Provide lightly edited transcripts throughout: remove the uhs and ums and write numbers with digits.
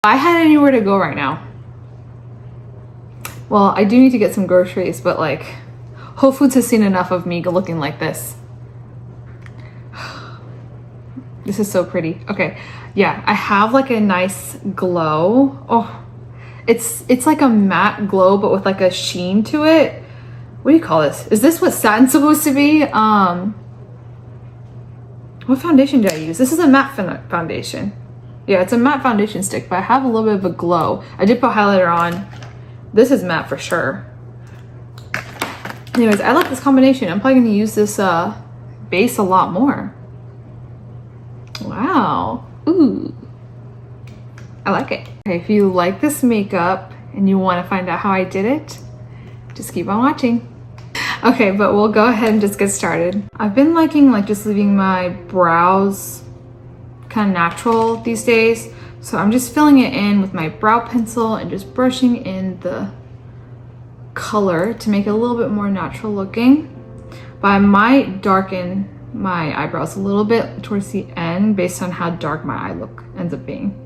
I had anywhere to go right now. Well, I do need to get some groceries, but like Whole Foods has seen enough of me looking like this. This is so pretty. Okay, yeah, I have like a nice glow. Oh, it's like a matte glow, but with like a sheen to it. What do you call this? Is this what satin's supposed to be? What foundation did I use? This is a matte foundation. Yeah, it's a matte foundation stick, but I have a little bit of a glow. I did put highlighter on. This is matte for sure. Anyways, I like this combination. I'm probably gonna use this base a lot more. Wow. Ooh. I like it. Okay, if you like this makeup and you want to find out how I did it, just keep on watching. Okay, but we'll go ahead and just get started. I've been liking like just leaving my brows kind of natural these days. So I'm just filling it in with my brow pencil and just brushing in the color to make it a little bit more natural looking. But I might darken my eyebrows a little bit towards the end based on how dark my eye look ends up being.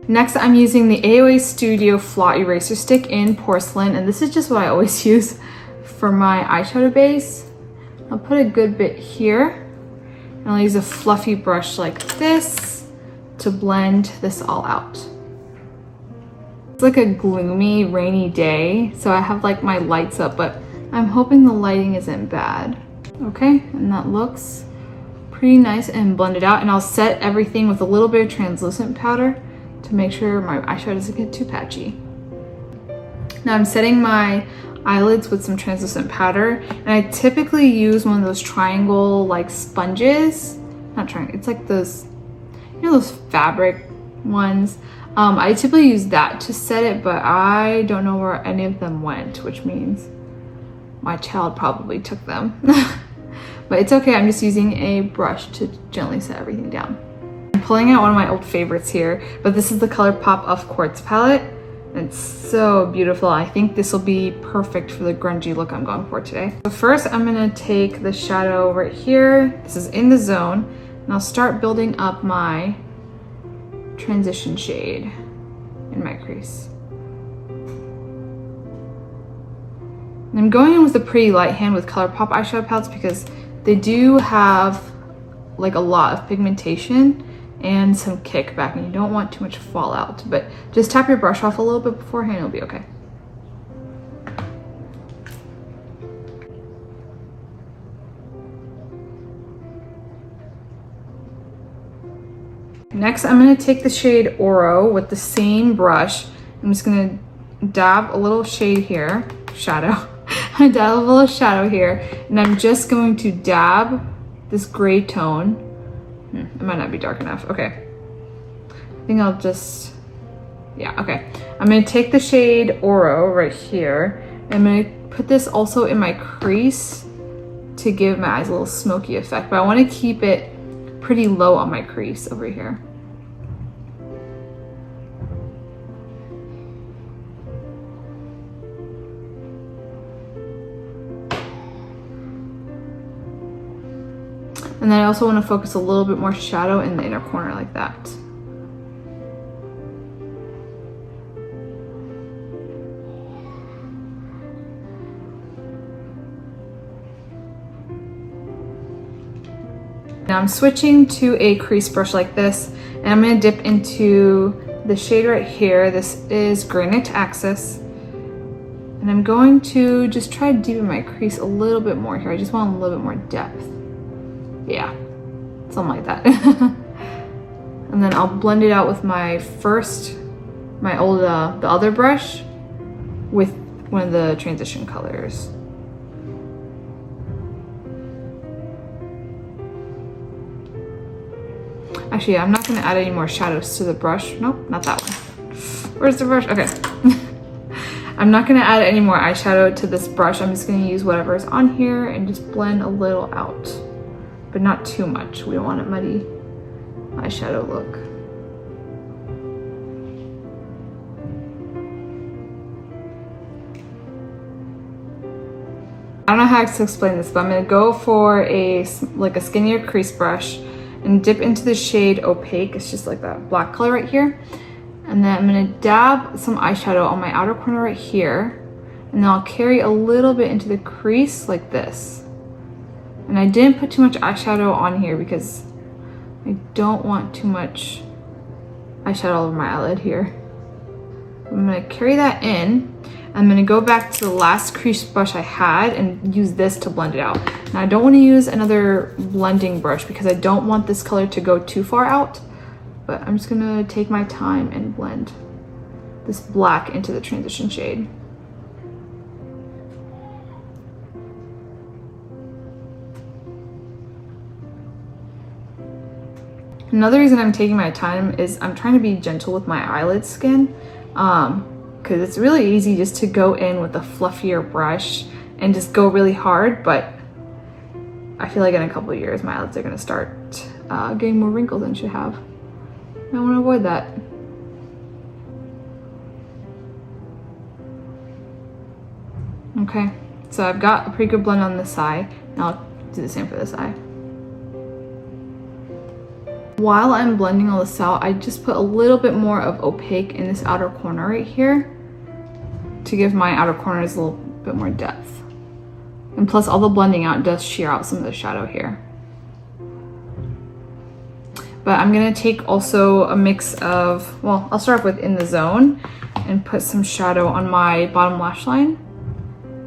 Next, I'm using the AOA Studio Flaw Eraser Stick in Porcelain, and this is just what I always use for my eyeshadow base. I'll put a good bit here, and I'll use a fluffy brush like this to blend this all out. It's like a gloomy, rainy day, so I have like my lights up, but I'm hoping the lighting isn't bad. Okay, and that looks pretty nice and blended out, and I'll set everything with a little bit of translucent powder to make sure my eyeshadow doesn't get too patchy. Now I'm setting my eyelids with some translucent powder, and I typically use one of those triangle like sponges. Not triangle, it's like those, you know, those fabric ones. I typically use that to set it, but I don't know where any of them went, which means my child probably took them. But it's okay, I'm just using a brush to gently set everything down. I'm pulling out one of my old favorites here, but this is the ColourPop of Quartz palette. And it's so beautiful. I think this will be perfect for the grungy look I'm going for today. So first I'm gonna take the shadow right here. This is in the zone, and I'll start building up my transition shade in my crease. And I'm going in with a pretty light hand with ColourPop eyeshadow palettes because they do have like a lot of pigmentation and some kickback, and you don't want too much fallout, but just tap your brush off a little bit beforehand, it'll be okay. Next, I'm gonna take the shade Oro with the same brush. I'm just gonna dab a little shade here, shadow. I dab a little shadow here, and I'm just going to dab this gray tone. It might not be dark enough. Okay. I think I'll just, yeah, okay. I'm gonna take the shade Oro right here. I'm gonna put this also in my crease to give my eyes a little smoky effect, but I wanna keep it pretty low on my crease over here. And then I also want to focus a little bit more shadow in the inner corner like that. Now I'm switching to a crease brush like this, and I'm going to dip into the shade right here. This is Granite Axis. And I'm going to just try to deepen my crease a little bit more here. I just want a little bit more depth. Yeah, something like that. And then I'll blend it out with my the other brush with one of the transition colors. Actually, I'm not gonna add any more shadows to the brush. Nope, not that one. Where's the brush? Okay. I'm not gonna add any more eyeshadow to this brush. I'm just gonna use whatever's on here and just blend a little out. But not too much. We don't want a muddy eyeshadow look. I don't know how to explain this, but I'm gonna go for a skinnier crease brush and dip into the shade Opaque. It's just like that black color right here. And then I'm gonna dab some eyeshadow on my outer corner right here. And then I'll carry a little bit into the crease like this. And I didn't put too much eyeshadow on here because I don't want too much eyeshadow all over my eyelid here. I'm gonna carry that in. I'm gonna go back to the last crease brush I had and use this to blend it out. Now I don't wanna use another blending brush because I don't want this color to go too far out, but I'm just gonna take my time and blend this black into the transition shade. Another reason I'm taking my time is I'm trying to be gentle with my eyelid skin, because it's really easy just to go in with a fluffier brush and just go really hard, but I feel like in a couple of years my eyelids are going to start getting more wrinkles than should have. I want to avoid that. Okay, so I've got a pretty good blend on this side. Now I'll do the same for this eye. While I'm blending all this out, I just put a little bit more of opaque in this outer corner right here to give my outer corners a little bit more depth. And plus all the blending out does sheer out some of the shadow here. But I'm gonna take also a mix of, well, I'll start off with In the Zone and put some shadow on my bottom lash line.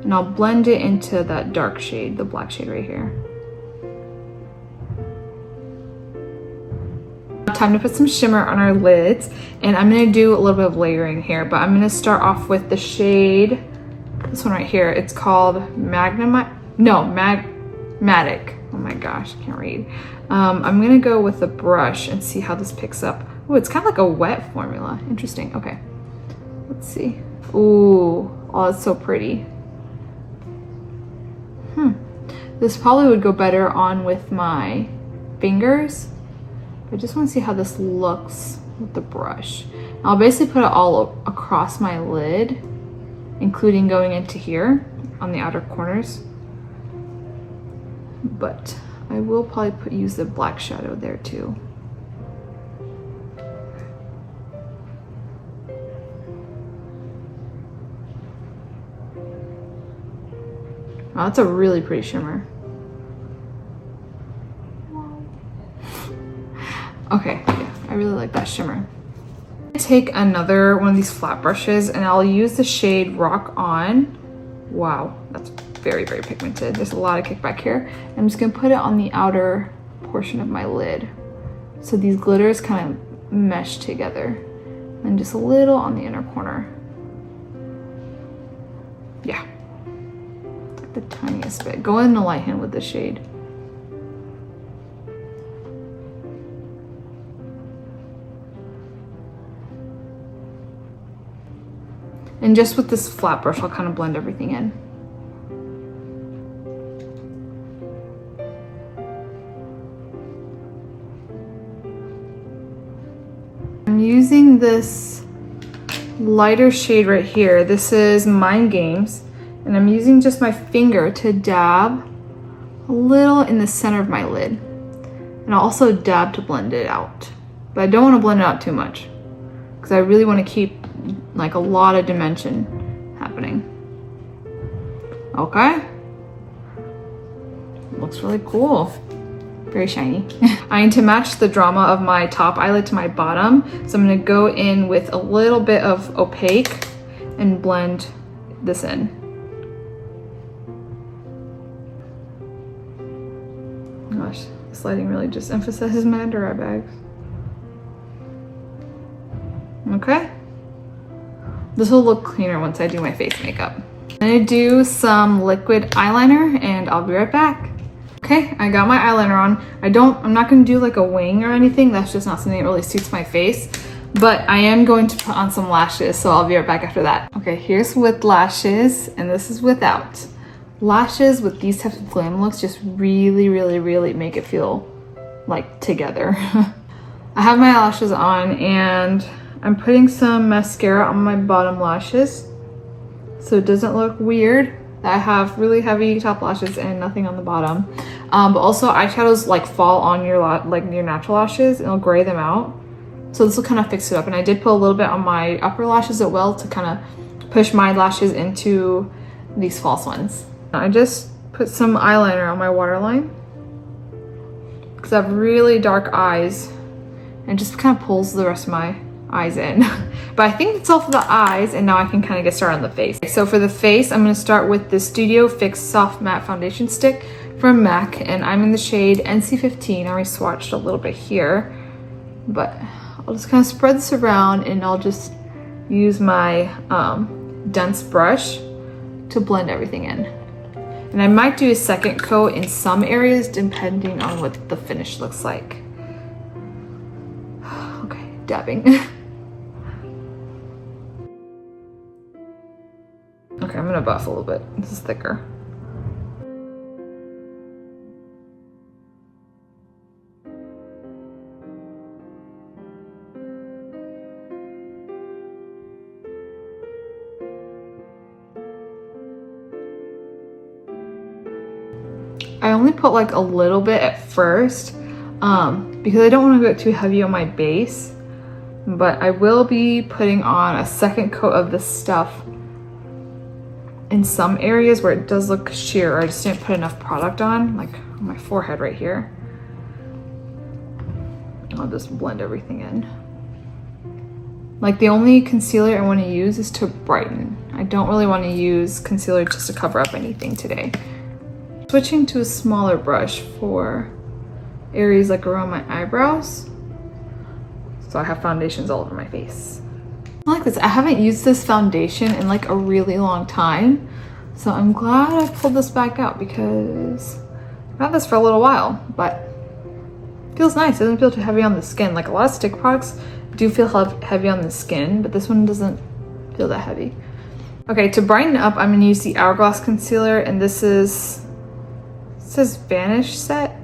And I'll blend it into that dark shade, the black shade right here. Time to put some shimmer on our lids, and I'm gonna do a little bit of layering here, but I'm gonna start off with the shade, this one right here. It's called Magmatic. Oh my gosh, I can't read. I'm gonna go with a brush and see how this picks up. Oh, it's kind of like a wet formula. Interesting. Okay, let's see. Ooh, oh, it's so pretty. This probably would go better on with my fingers. I just want to see how this looks with the brush. I'll basically put it all across my lid, including going into here on the outer corners. But I will probably use the black shadow there too. Oh, that's a really pretty shimmer. Okay, yeah, I really like that shimmer. Take another one of these flat brushes and I'll use the shade Rock On. Wow, that's very, very pigmented. There's a lot of kickback here. I'm just gonna put it on the outer portion of my lid. So these glitters kind of mesh together. And just a little on the inner corner. Yeah, the tiniest bit. Go in the light hand with the shade. And just with this flat brush, I'll kind of blend everything in. I'm using this lighter shade right here. This is Mind Games. And I'm using just my finger to dab a little in the center of my lid. And I'll also dab to blend it out. But I don't want to blend it out too much because I really want to keep like a lot of dimension happening. Okay. Looks really cool. Very shiny. I need to match the drama of my top eyelid to my bottom. So I'm gonna go in with a little bit of opaque and blend this in. Gosh, this lighting really just emphasizes my under eye bags. Okay. This will look cleaner once I do my face makeup. I'm gonna do some liquid eyeliner and I'll be right back. Okay, I got my eyeliner on. I'm not gonna do like a wing or anything. That's just not something that really suits my face. But I am going to put on some lashes, so I'll be right back after that. Okay, here's with lashes and this is without. Lashes with these types of glam looks just really, really, really make it feel like together. I have my lashes on and I'm putting some mascara on my bottom lashes so it doesn't look weird that I have really heavy top lashes and nothing on the bottom. But also eyeshadows like fall on your natural lashes and it'll gray them out. So this will kind of fix it up. And I did put a little bit on my upper lashes as well to kind of push my lashes into these false ones. I just put some eyeliner on my waterline because I have really dark eyes and just kind of pulls the rest of my eyes in. But I think it's all for the eyes, and now I can kind of get started on the face. So for the face, I'm going to start with the Studio Fix Soft Matte Foundation Stick from MAC, and I'm in the shade NC15. I already swatched a little bit here, but I'll just kind of spread this around, and I'll just use my dense brush to blend everything in. And I might do a second coat in some areas depending on what the finish looks like. Okay, dabbing. Okay, I'm gonna buff a little bit. This is thicker. I only put like a little bit at first because I don't want to get too heavy on my base, but I will be putting on a second coat of this stuff in some areas where it does look sheer. I just didn't put enough product on, like on my forehead right here. I'll just blend everything in. Like the only concealer I want to use is to brighten. I don't really want to use concealer just to cover up anything today. Switching to a smaller brush for areas like around my eyebrows, so I have foundations all over my face. I like this. I haven't used this foundation in like a really long time, so I'm glad I pulled this back out because I've had this for a little while, but it feels nice. It doesn't feel too heavy on the skin. Like a lot of stick products do feel heavy on the skin, but this one doesn't feel that heavy. Okay, to brighten up, I'm gonna use the Hourglass concealer, and this is, it says Vanish set.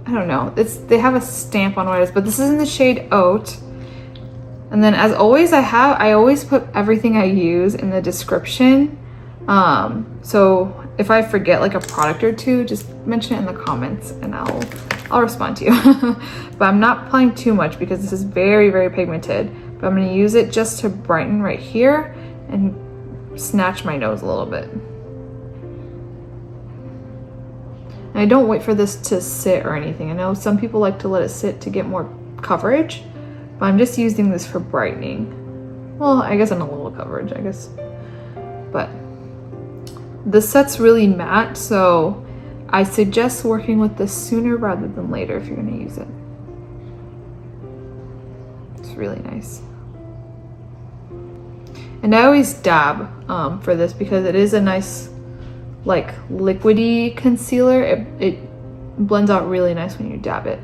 I don't know. They have a stamp on what it is, but this is in the shade Oat. And then as always, I always put everything I use in the description. So if I forget like a product or two, just mention it in the comments and I'll respond to you. But I'm not applying too much because this is very, very pigmented. But I'm gonna use it just to brighten right here and snatch my nose a little bit. And I don't wait for this to sit or anything. I know some people like to let it sit to get more coverage, but I'm just using this for brightening. Well, I guess I'm a little coverage, I guess. But this set's really matte, so I suggest working with this sooner rather than later if you're gonna use it. It's really nice. And I always dab for this because it is a nice, like, liquidy concealer. It blends out really nice when you dab it.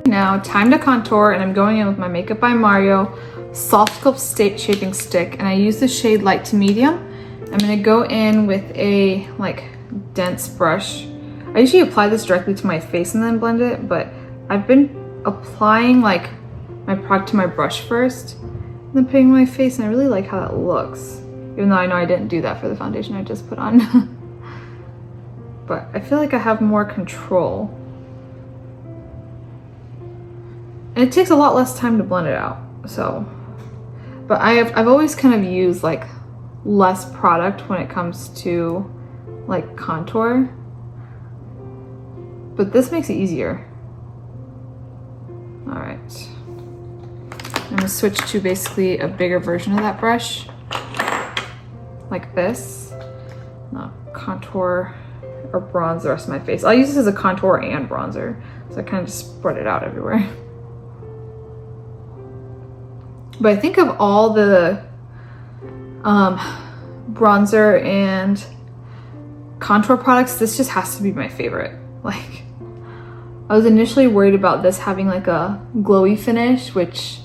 Now, time to contour, and I'm going in with my Makeup by Mario SoftSculpt State Shaping Stick, and I use the shade Light to Medium. I'm gonna go in with a, like, dense brush. I usually apply this directly to my face and then blend it, but I've been applying, like, my product to my brush first, and then putting it on my face, and I really like how that looks. Even though I know I didn't do that for the foundation I just put on. But I feel like I have more control. And it takes a lot less time to blend it out, so. But I've always kind of used like less product when it comes to like contour. But this makes it easier. All right. I'm gonna switch to basically a bigger version of that brush. Like this. Contour or bronze the rest of my face. I'll use this as a contour and bronzer. So I kind of just spread it out everywhere. But I think of all the bronzer and contour products, this just has to be my favorite. Like, I was initially worried about this having like a glowy finish, which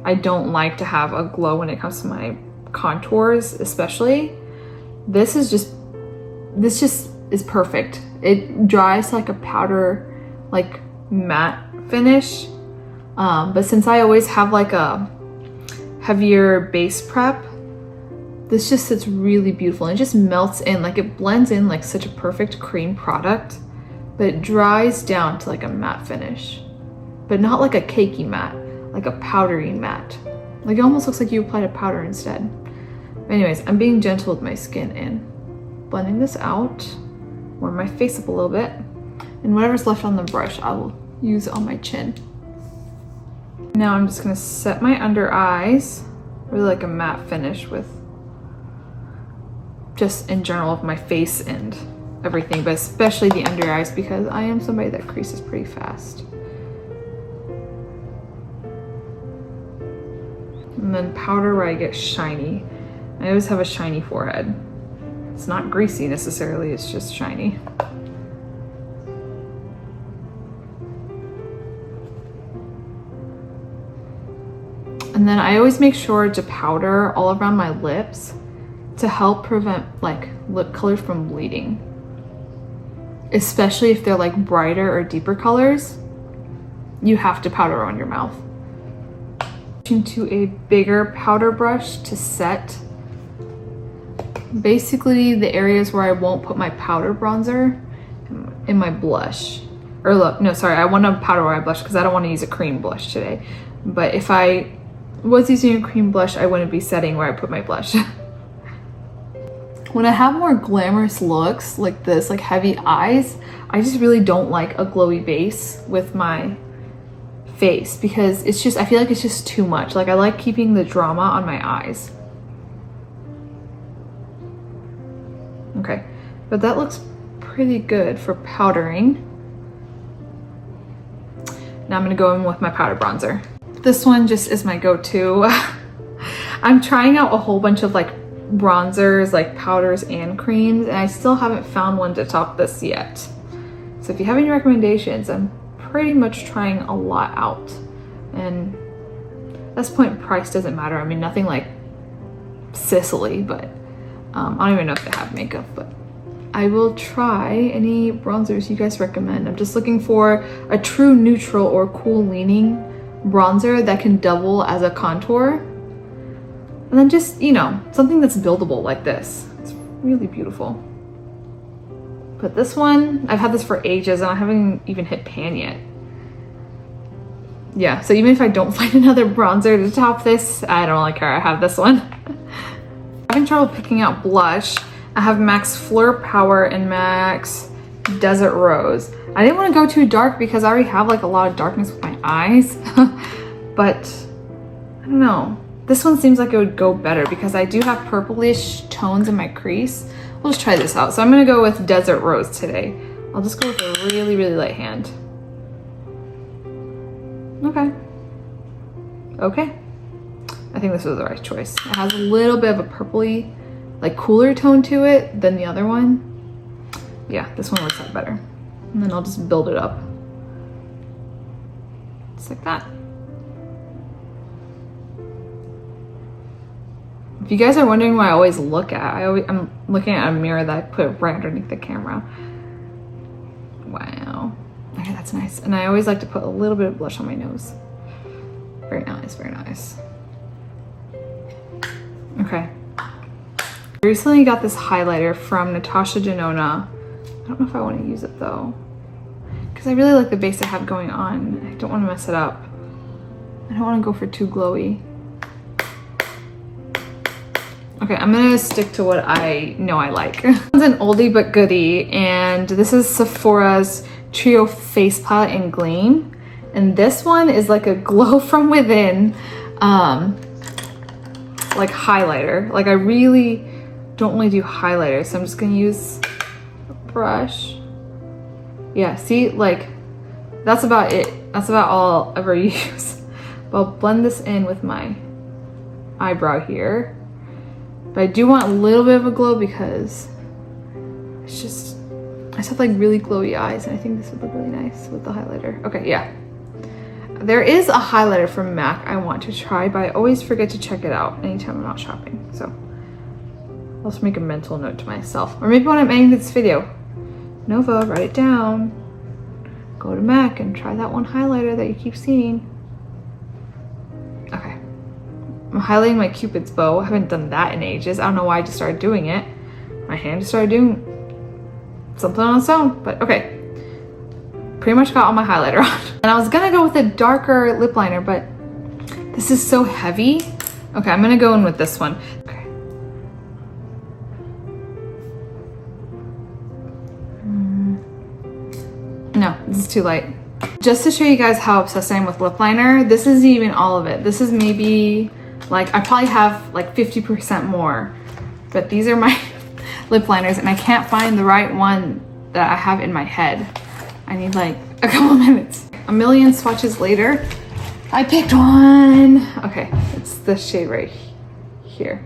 I don't like to have a glow when it comes to my contours, especially. This just is perfect. It dries like a powder, like matte finish. But since I always have like a heavier base prep, this just sits really beautiful, and it just melts in, like it blends in like such a perfect cream product, but it dries down to like a matte finish, but not like a cakey matte. like a powdery matte. Like it almost looks like you applied a powder instead. Anyways, I'm being gentle with my skin and blending this out, warm my face up a little bit, and whatever's left on the brush, I will use on my chin. Now I'm just gonna set my under eyes, really like a matte finish with just in general of my face and everything, but especially the under eyes because I am somebody that creases pretty fast. And then powder where I get shiny. I always have a shiny forehead. It's not greasy necessarily, it's just shiny. And then I always make sure to powder all around my lips to help prevent like lip colors from bleeding. Especially if they're like brighter or deeper colors, you have to powder on your mouth. Into a bigger powder brush to set basically the areas where I won't put my powder bronzer in my blush. Or look, no, sorry, I want to powder where I blush because I don't want to use a cream blush today. But if I was using a cream blush, I wouldn't be setting where I put my blush. When I have more glamorous looks like this, like heavy eyes, I just really don't like a glowy base with my face because it's just, I feel like it's just too much. Like I like keeping the drama on my eyes. Okay, but that looks pretty good for powdering. Now I'm gonna go in with my powder bronzer. This one just is my go-to. I'm trying out a whole bunch of like bronzers, like powders and creams, and I still haven't found one to top this yet. So if you have any recommendations, I'm pretty much trying a lot out. And at this point, price doesn't matter. I mean, nothing like Sicily, but I don't even know if they have makeup, but I will try any bronzers you guys recommend. I'm just looking for a true neutral or cool leaning bronzer that can double as a contour. And then just, you know, something that's buildable like this. It's really beautiful. But this one, I've had this for ages and I haven't even hit pan yet. Yeah, so even if I don't find another bronzer to top this, I don't really care, I have this one. I'm having trouble picking out blush. I have MAC's Fleur Power and MAC's Desert Rose. I didn't want to go too dark because I already have like a lot of darkness with my eyes. But I don't know. This one seems like it would go better because I do have purplish tones in my crease. We'll just try this out. So I'm gonna go with Desert Rose today. I'll just go with a really, really light hand. Okay. Okay. I think this was the right choice. It has a little bit of a purpley, like cooler tone to it than the other one. Yeah, this one works out better. And then I'll just build it up. Just like that. If you guys are wondering what I always look at, I'm looking at a mirror that I put right underneath the camera. Wow. Okay, that's nice. And I always like to put a little bit of blush on my nose. Very nice, very nice. Okay. I recently got this highlighter from Natasha Denona. I don't know if I want to use it though, because I really like the base I have going on. I don't want to mess it up. I don't want to go for too glowy. Okay, I'm gonna stick to what I know I like. This one's an oldie but goodie, and this is Sephora's Trio Face Palette in Gleam. And this one is like a glow from within, like highlighter. Like I really don't really do highlighters, so I'm just gonna use a brush. Yeah, see, like that's about it. That's about all I'll ever use. But I'll blend this in with my eyebrow here. But I do want a little bit of a glow because it's just, I just have like really glowy eyes and I think this would look really nice with the highlighter. Okay, yeah. There is a highlighter from MAC I want to try, but I always forget to check it out anytime I'm not shopping. So I'll just make a mental note to myself. Or maybe when I'm editing this video, Nova, write it down. Go to MAC and try that one highlighter that you keep seeing. Okay. I'm highlighting my Cupid's bow. I haven't done that in ages. I don't know why I just started doing it. My hand just started doing something on its own, but okay. Pretty much got all my highlighter on. And I was gonna go with a darker lip liner, but This is so heavy. Okay, I'm gonna go in with this one. Okay. No, this is too light. Just to show you guys how obsessed I am with lip liner, this isn't even all of it. This is maybe like, I probably have like 50% more, but these are my lip liners and I can't find the right one that I have in my head. I need like a couple minutes. A million swatches later, I picked one. Okay, it's this shade right here.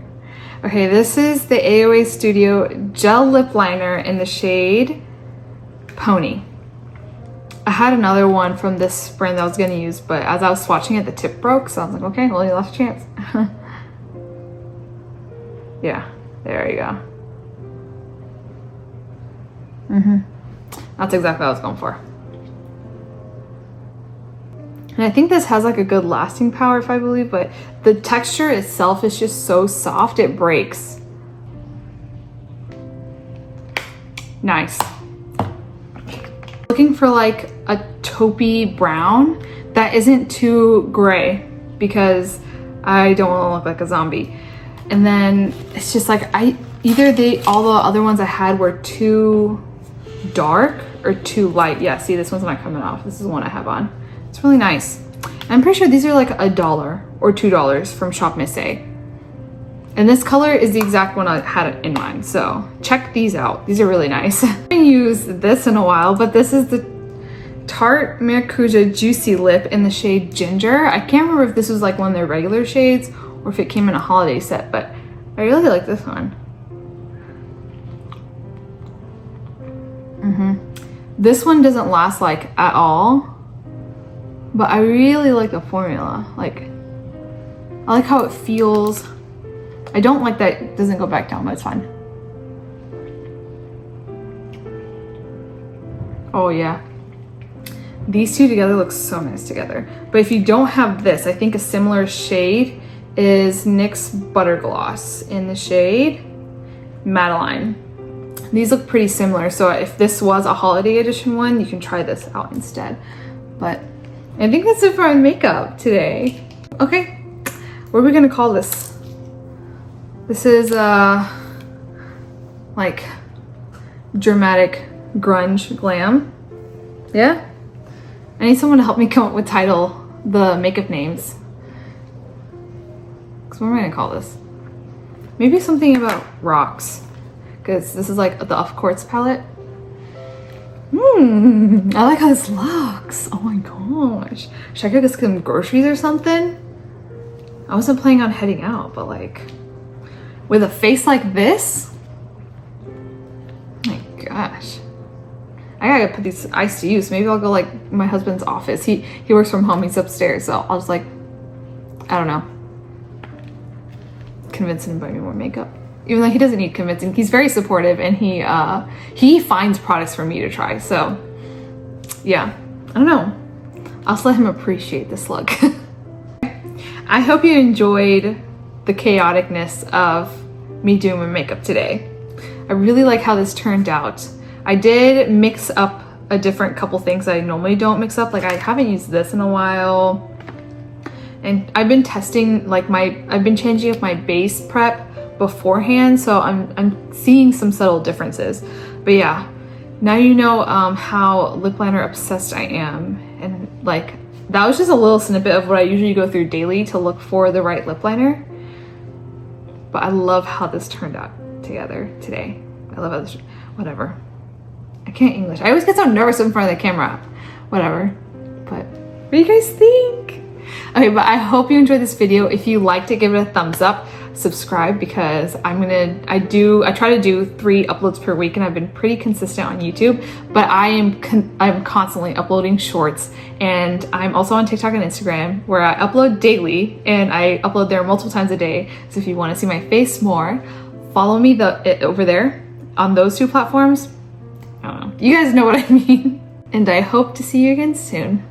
Okay, this is the AOA Studio Gel Lip Liner in the shade Pony. I had another one from this brand that I was gonna use, but as I was swatching it, the tip broke, so I was like, okay, well, you lost a chance. Yeah, there you go. That's exactly what I was going for. And I think this has like a good lasting power, if I believe, but the texture itself is just so soft, it breaks. Nice. Looking for like a taupey brown that isn't too gray because I don't want to look like a zombie. And then it's just like either all the other ones I had were too dark or too light. Yeah, see, this one's not coming off. This is the one I have on. It's really nice. I'm pretty sure these are like $1 or $2 from Shop Miss A. And this color is the exact one I had in mind, so check these out. These are really nice. I haven't used this in a while, but this is the Tarte Maracuja Juicy Lip in the shade Ginger. I can't remember if this was like one of their regular shades or if it came in a holiday set, but I really like this one. This one doesn't last like at all, but I really like the formula. Like, I like how it feels. I don't like that it doesn't go back down, but it's fine. Oh yeah. These two together look so nice together. But if you don't have this, I think a similar shade is NYX Butter Gloss in the shade Madeline. These look pretty similar, so if this was a holiday edition one, you can try this out instead. But I think that's it for our makeup today. Okay, what are we gonna call this? This is like dramatic grunge glam. Yeah? I need someone to help me come up with the makeup names. What am I gonna call this? Maybe something about rocks, because this is like the Quartz palette. I like how this looks. Oh my gosh. Should I go get some groceries or something? I wasn't planning on heading out, but like, with a face like this? Oh my gosh. I gotta put these eyes to use. Maybe I'll go like my husband's office. He works from home, he's upstairs, so I'll just like, I don't know, convince him to buy me more makeup. Even though he doesn't need convincing, he's very supportive and he finds products for me to try. So yeah, I don't know. I'll just let him appreciate this look. I hope you enjoyed the chaoticness of me doing my makeup today. I really like how this turned out. I did mix up a different couple things that I normally don't mix up. Like, I haven't used this in a while. And I've been testing, like, I've been changing up my base prep beforehand, so I'm seeing some subtle differences. But yeah, now you know how lip liner obsessed I am. And like, that was just a little snippet of what I usually go through daily to look for the right lip liner. But I love how this turned out together today. I love how this, whatever. I can't English. I always get so nervous in front of the camera. Whatever. But what do you guys think? Okay, but I hope you enjoyed this video. If you liked it, give it a thumbs up. Subscribe, because I try to do 3 uploads per week, and I've been pretty consistent on YouTube, but I'm constantly uploading shorts, and I'm also on TikTok and Instagram, where I upload daily, and I upload there multiple times a day. So if you want to see my face more, follow me over there on those 2 platforms. I don't know. You guys know what I mean. And I hope to see you again soon.